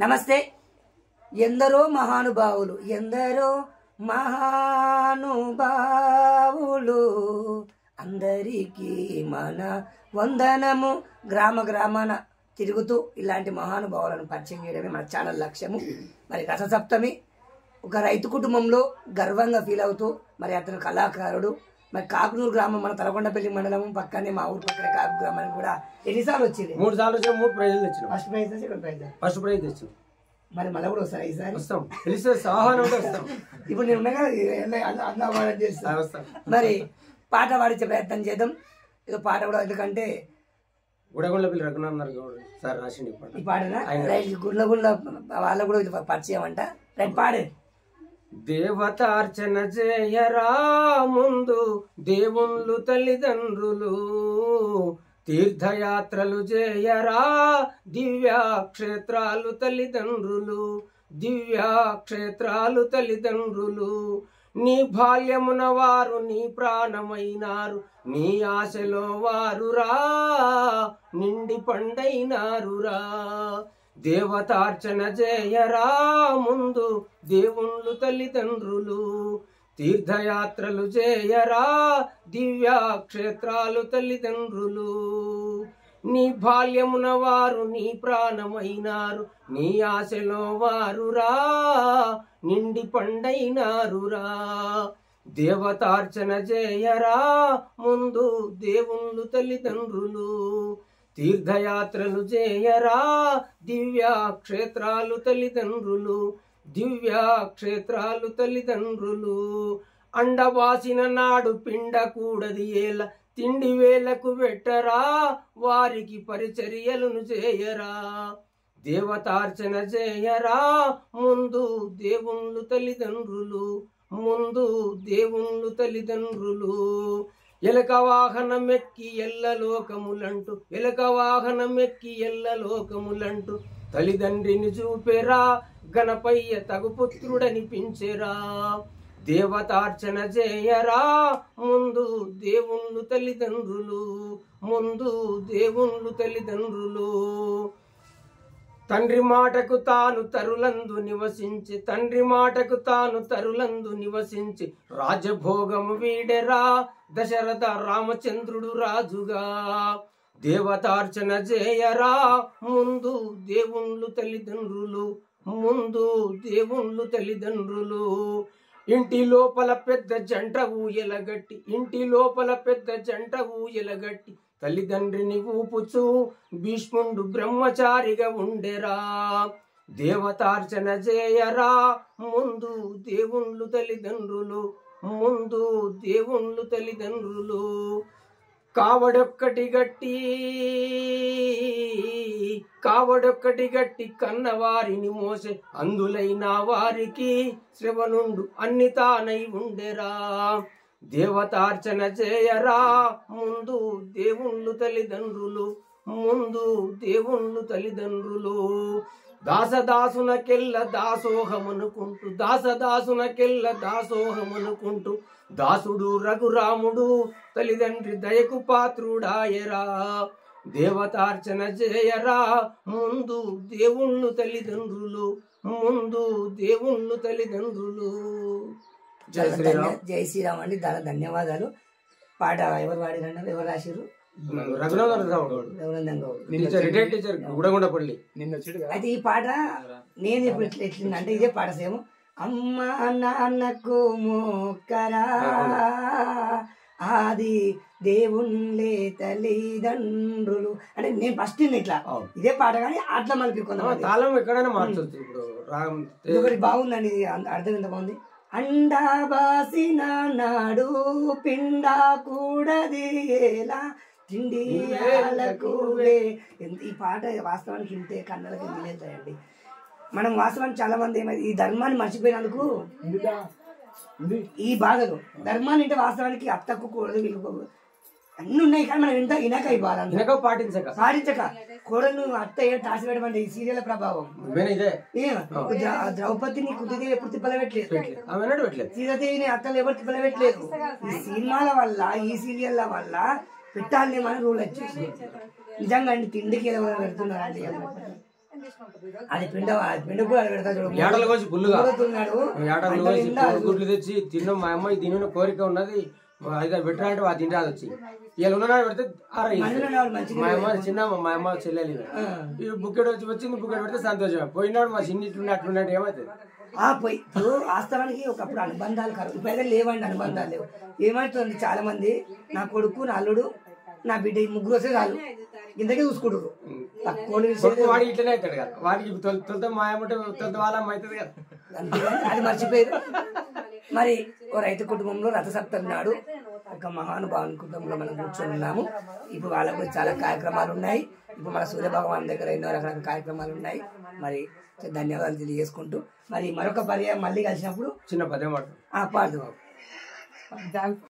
నమస్తే. ఎందరో మహానుభావులు అందరికీ మన వందనము. గ్రామాన తిరుగుతూ ఇలాంటి మహానుభావులను పరిచయం చేయడమే మన ఛానల్ లక్ష్యము. మరి రథసప్తమి ఒక రైతు కుటుంబంలో గర్వంగా ఫీల్ అవుతూ మరి అతను కళాకారుడు. మరి కాకునూరు గ్రామం మన తలకొండపల్లి మండలం పక్కనే మా ఊరు పక్కనే కాకు గ్రామానికి కూడా ఎన్నిసార్లు వచ్చింది? 3 సార్లు వచ్చి 3 ప్రైజులు తెచ్చిన. First prize second prize first prize తెచ్చిన. మరి మళ్ళీ కూడా వస్తాయి ఈసారి వస్తాం. పిలిస్తే ఆహ్వానం వస్తాం. ఇప్పుడు నేను ఉన్నాగా చేస్తాను. మరి పాట పాడించే ప్రయత్నం చేద్దాం. ఏదో పాట కూడా ఎందుకంటే గుడగుండ్లపల్లి రఘునాథ్ గౌడ్ సార్ రాసిండి ఈ పాటనా గుళ్ళ వాళ్ళకు కూడా పరిచయం అంట. రైట్ పాడే. దేవతార్చన చేయరా ముందు దేవుళ్ళు తల్లిదండ్రులు, తీర్థయాత్రలు చేయరా దివ్యక్షేత్రాలు తల్లిదండ్రులు, దివ్యక్షేత్రాలు తల్లిదండ్రులు. నీ బాల్యమున వారు నీ ప్రాణమైనారు, నీ ఆశలో వారురా నిండి పండైనారురా. దేవతార్చన చేయరా ముందు దేవుళ్ళు తల్లిదండ్రులు, తీర్థయాత్రలు చేయరా దివ్యక్షేత్రాలు తల్లిదండ్రులు. నీ బాల్యమున వారు నీ ప్రాణమైనారు, నీ ఆశలో వారురా నిండి పండైనారురా. దేవతార్చన చేయరా ముందు దేవుళ్ళు తల్లిదండ్రులు, తీర్థయాత్రలు చేయరా దివ్యక్షేత్రాలు తల్లిదండ్రులు, దివ్యక్షేత్రాలు తల్లిదండ్రులు. అండవాసిన నాడు పిండకూడది ఏల, తిండి వేలకు పెట్టరా వారికి పరిచర్యలను చేయరా. దేవతార్చన చేయరా ముందు దేవుళ్ళు తల్లిదండ్రులు, ముందు దేవుళ్ళు తల్లిదండ్రులు. ఎలక వాహనం ఎక్కి ఎల్లలోకములంటూ, ఎలక వాహనం ఎక్కి ఎల్లలోకములంటూ తల్లిదండ్రిని చూపెరా, గణపయ్య తగు పుత్రుడనిపించెరా. దేవతార్చన చేయరా ముందు దేవుళ్ళు తల్లిదండ్రులు, ముందు దేవుళ్ళు తల్లిదండ్రులు. తండ్రి మాటకు తాను తరులందు నివసించి, తండ్రి మాటకు తాను తరులందు నివసించి రాజభోగము వీడెరా దశరథ రామచంద్రుడు రాజుగా. దేవతార్చన చేయరా ముందు దేవుళ్ళు తల్లిదండ్రులు, ముందు దేవుళ్ళు తల్లిదండ్రులు. ఇంటి లోపల పెద్ద జంట ఊయలగట్టి, ఇంటి లోపల పెద్ద జంట ఊయలగట్టి తల్లిదండ్రిని ఊపుచూ భీష్ముండు బ్రహ్మచారిగా ఉండెరా. దేవతార్చన చేయరా ముందు దేవుళ్ళు తల్లిదండ్రులు, ముందు దేవుళ్ళు తల్లిదండ్రులు. కావడొక్కటి గట్టి, కావడొక్కటి గట్టి కన్నవారిని మోసే అందులైన వారికి శ్రవణుండు అన్ని తానై ఉండెరా. దేవతార్చన చేయరా ముందు దేవుళ్ళు తల్లిదండ్రులు, ముందు దేవుళ్ళు తల్లిదండ్రులు. దాసదాసునకెల్ల దాసోహమనుకుంటూ, దాసదాసునకెల్ల దాసోహమనుకుంటూ దాసుడు రఘురాముడు తల్లిదండ్రి దయకు పాత్రుడాయరా. దేవతార్చన చేయరా ముందు దేవుళ్ళు తల్లిదండ్రులు, ముందు దేవుళ్ళు తల్లిదండ్రులు. జై శ్రీరామ్. జై శ్రీరామ్ అండి. చాలా ధన్యవాదాలు. పాట ఎవరు పాడిరండి? ఎవరు రాశారు? రఘునందన్ గౌడ్. అయితే ఈ పాట నేను ఇప్పుడు ఎట్లుందంటే ఇదే పాట సేమ్. అమ్మ నాన్నకు మోకరా ఆది దేవుళ్ళే తల్లిదండ్రులు అంటే నేను ఫస్ట్ ఇట్లా ఇదే పాట కానీ అట్లా మళ్ళీ ఎక్కడైనా మార్చొచ్చు. ఇప్పుడు బాగుందండి. అర్థం ఎంత బాగుంది. అండాబాసిన నాడు పిండా కూడది ఎలా తిండి ఈ పాట వాస్తవానికి ఇంతే కన్నడకి మిగిలితాయండి. మనం వాస్తవానికి చాలా మంది ఏమైంది ఈ ధర్మాన్ని మర్చిపోయినందుకు ఈ బాధలు. ధర్మాన్ని అంటే వాస్తవానికి అత్తకు కూడదు వీళ్ళు అన్ని ఉన్నాయి కానీ మనం ఇంత ఇనక ఈ బాధ పాటించక కోడలు అత్త టాసి పెట్టమంటే ఈ సీరియల్ ప్రభావం. ద్రౌపదిని కుదిరి ఎప్పుడు తిప్పలపెట్టలేదు, సీతాదేవిని అత్తలు ఎవరు తిప్పలపెట్టలేదు. ఈ సినిమాల వల్ల ఈ సీరియల్ల వల్ల పెట్టాలి మన రూల్ వచ్చేసి నిజంగా అండి. తిండికి ఏదో పెడుతున్నారండి. అది పిండ కూడా పెడతా చూడు. ఏటలు కోసి ఫుల్లుగా ఉన్నాడు ఏటలు కోసి గుడ్లు తెచ్చి తిన్నాం. మా అమ్మ తిన్న కోరిక ఉన్నది అది పెట్టరా అంటే ఆ తిండి అది వచ్చి ఇలా ఉన్నాడు పెడితే మా అమ్మ చిన్న మా అమ్మ చెల్లెలి బుక్కెట్ వచ్చింది. బుక్కెట్ పెడితే సంతోషం. పోయినాడు మా చిన్న ఇట్లున్నా అట్లున్నట్టు ఏమవుతుంది పోయి ఇప్పుడు వాస్తవానికి ఒకప్పుడు అనుబంధాలు కరువు. ఇప్పుడైతే లేవండి, అనుబంధాలు లేవు. ఏమవుతుంది చాలా మంది నా కొడుకు నా అల్లుడు నా బిడ్డ ఈ ముగ్గురు వస్తే చాలు ఇంతకే చూసుకుంటారు. వాడికి ఇట్లనే అవుతాడు కదా. వాడికి తొలత మా అమ్మ తొలత వాళ్ళ అమ్మ అవుతుంది కదా. అది మర్చిపోయారు. మరి ఓ రైతు కుటుంబంలో రథసప్తమి నాడు ఒక మహానుభావుని కుటుంబంలో మనం కూర్చొని ఉన్నాము. ఇప్పుడు వాళ్ళకు చాలా కార్యక్రమాలు ఉన్నాయి. ఇప్పుడు మన సూర్యభగవాన్ దగ్గర ఎన్నో రకాల కార్యక్రమాలు ఉన్నాయి. మరి ధన్యవాదాలు తెలియజేసుకుంటూ మరి మరొక పర్యాయం మళ్ళీ కలిసినప్పుడు చిన్న పద్యం పాడు.